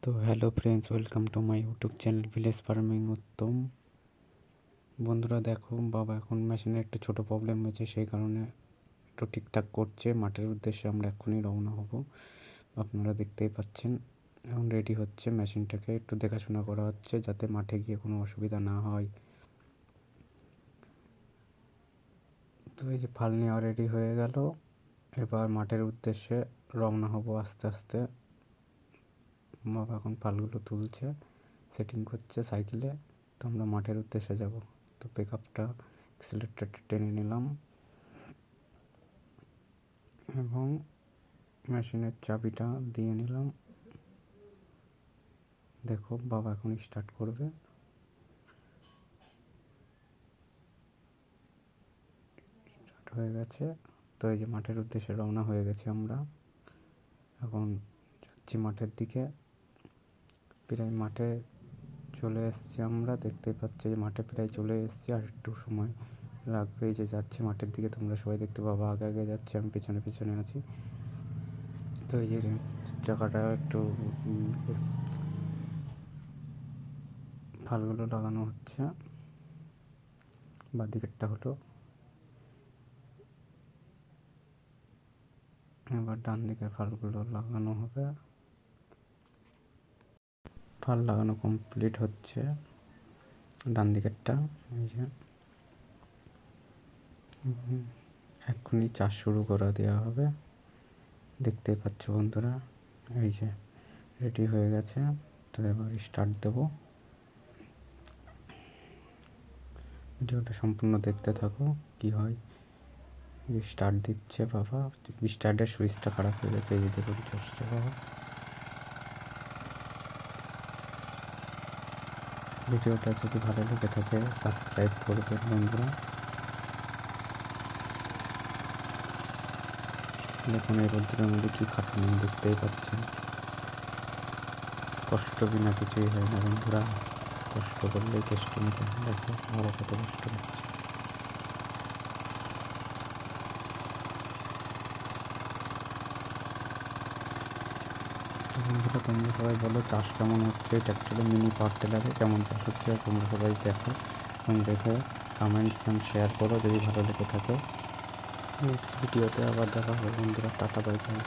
তো hello friends, welcome to my YouTube channel village farming Uttam. বন্ধুরা দেখো, বাবা এখন মেশিনে একটু ছোটো প্রবলেম হয়েছে, সেই কারণে একটু ঠিকঠাক করছে। মাঠের উদ্দেশ্যে আমরা এখনই রওনা হব, আপনারা দেখতেই পাচ্ছেন। এখন রেডি হচ্ছে, মেশিনটাকে একটু দেখাশোনা করা হচ্ছে যাতে মাঠে গিয়ে কোনো অসুবিধা না হয়। তো এই যে ফাল নেওয়া রেডি হয়ে গেল, এবার মাঠের উদ্দেশ্যে রওনা হব আস্তে আস্তে। বাবা এখন ফালগুলো তুলছে, সেটিং করছে সাইকেলে। তো আমরা মাঠের উদ্দেশ্যে যাব। তো পিক আপটা অ্যাক্সিলারেটরটা টেনে নিলাম এবং মেশিনের চাবিটা দিয়ে নিলাম। দেখো বাবা এখন স্টার্ট করবে। স্টার্ট হয়ে গেছে। তো এই যে মাঠের উদ্দেশ্যে রওনা হয়ে গেছে আমরা, এখন যাচ্ছি মাঠের দিকে। প্রায় মাঠে চলে এসেছি আমরা, দেখতেই পাচ্ছি যে মাঠে প্রায় চলে এসেছি, আর একটু সময় লাগবে। এই যে যাচ্ছি মাঠের দিকে, তোমরা সবাই দেখতে পাবা। আগে আগে যাচ্ছে, আমি পেছনে পেছনে আছি। তো এই যে চাকাটা একটু ফালগুলো লাগানো হচ্ছে, বাঁদিকেরটা হলো। এবার ডান দিকের ফালগুলো লাগানো হবে। ফাল লাগানো কমপ্লিট হচ্ছে ডান দিকেরটা। এই যে এক্ষুনি চাষ শুরু করে দেওয়া হবে, দেখতেই পাচ্ছ বন্ধুরা। এই যে রেডি হয়ে গেছে। তো এবার স্টার্ট দেবো। ভিডিওটা সম্পূর্ণ দেখতে থাকো কি হয়। স্টার্ট দিচ্ছে বাবা, স্টার্টের সুইচটা খারাপ হয়ে গেছে, এই যে দেখুন চলছে বাবা। ভিডিওটা যদি ভালো লেগে থাকে সাবস্ক্রাইব করবেন বন্ধুরা। দেখুন এই রোদ্রের মধ্যে কী খাটুনি, দেখতেই পাচ্ছেন। কষ্ট বিনা কিছুই হয় না বন্ধুরা, কষ্ট করলেই কেষ্ট মেটে। দেখো বাবা কত কষ্ট করছে। বন্ধুরা তোমরা সবাই বলো চাষ কেমন হচ্ছে, ট্র্যাক্টরে মিনি পাওয়ার টিলারে কেমন চাষ হচ্ছে, তোমরা সবাই দেখো এবং দেখে কমেন্টস অ্যান্ড শেয়ার করো যদি ভালো লেগে থাকে। নেক্সট ভিডিওতে আবার দেখা হবে বন্ধুরা, টাটা বাই বাই।